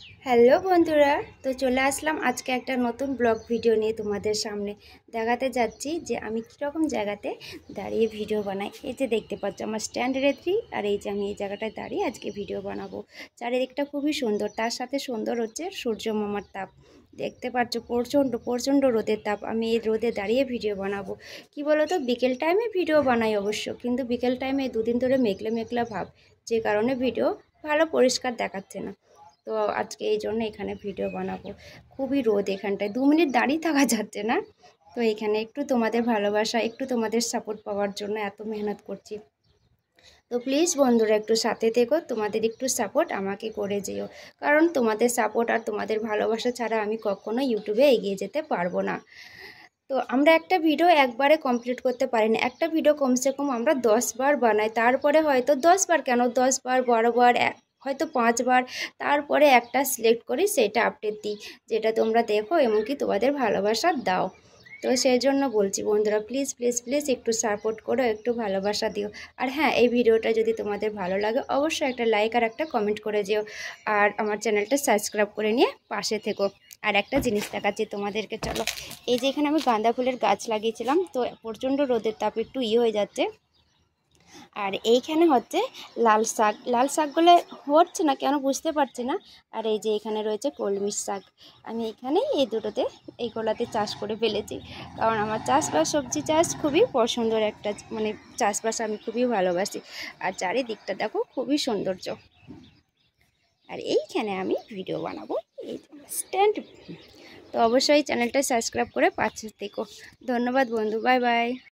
Hello বন্ধুরা, তো চলে আসলাম আজকে একটা নতুন ব্লগ ভিডিও নিয়ে তোমাদের সামনে দেখাতে যাচ্ছি যে আমি কীরকম জায়গাতে দাঁড়িয়ে ভিডিও বানাই। এই যে দেখতে পাচ্ছ আমার স্ট্যান্ডার্ড 3, আর এই যে আমি এই জায়গাটায় দাঁড়িয়ে আজকে ভিডিও বানাবো। চারিদিকটা খুবই সুন্দর, তার সাথে সুন্দর হচ্ছে সূর্য মামার তাপ। দেখতে পাচ্ছ প্রচণ্ড প্রচণ্ড রোদের তাপ। আমি এই রোদে দাঁড়িয়ে ভিডিও বানাবো। কি বলো তো, বিকেল টাইমে ভিডিও বানাই অবশ্য, কিন্তু বিকেল টাইমে দুদিন ধরে মেঘলা মেঘলা ভাব, যে কারণে ভিডিও ভালো পরিষ্কার দেখাচ্ছে না। তো আজকে এই জন্য এখানে ভিডিও বানাবো। খুবই রোদ এখানটায়, 2 মিনিট দাঁড়িয়ে থাকা যাচ্ছে না। তো এখানে একটু তোমাদের ভালোবাসা, একটু তোমাদের সাপোর্ট পাওয়ার জন্য এত মেহনত করছি। তো প্লিজ বন্ধুরা একটু সাথে থেকো, তোমাদের একটু সাপোর্ট আমাকে করে যেও, কারণ তোমাদের সাপোর্ট আর তোমাদের ভালোবাসা ছাড়া আমি কখনো ইউটিউবে এগিয়ে যেতে পারবো না। তো আমরা একটা ভিডিও একবারে কমপ্লিট করতে পারি না, একটা ভিডিও কমসে কম আমরা 10 বার বানাই, তারপরে হয়তো 10 বার কেন 10 বার 12 বার হয়তো 5 বার, তারপরে একটা সিলেক্ট করি, সেটা আপডেট দিই, যেটা তোমরা দেখো এমনকি তোমাদের ভালোবাসা দাও। তো সেই জন্য বলছি বন্ধুরা, প্লিজ প্লিজ প্লিজ একটু সাপোর্ট করো, একটু ভালোবাসা দিও। আর হ্যাঁ, এই ভিডিওটা যদি তোমাদের ভালো লাগে অবশ্যই একটা লাইক আর একটা কমেন্ট করে যেও, আর আমার চ্যানেলটা সাবস্ক্রাইব করে নিয়ে পাশে থেকো। আর একটা জিনিস দেখাচ্ছি তোমাদেরকে, চলো। এই যে এখানে আমি গাঁদা ফুলের গাছ লাগিয়েছিলাম, তো প্রচণ্ড রোদের তাপ একটু হয়ে যাচ্ছে। আর এইখানে হচ্ছে লাল শাকগুলো হচ্ছে না কেন বুঝতে পারছি না। আর এই যে এখানে রয়েছে কলমি শাক। আমি এখানে এই দুটোতে এই গোলাতে চাষ করে ফেলেছি, কারণ আমার চাষবাস সবজি চাষ খুবই পছন্দের একটা, মানে চাষবাস আমি খুবই ভালোবাসি। আর চারিদিকটা দেখো খুবই সৌন্দর্য। আর এইখানে আমি ভিডিও বানাবো, এই স্ট্যান্ড। তো অবশ্যই চ্যানেলটা সাবস্ক্রাইব করে পাশে থেকো। ধন্যবাদ বন্ধু, বাই বাই।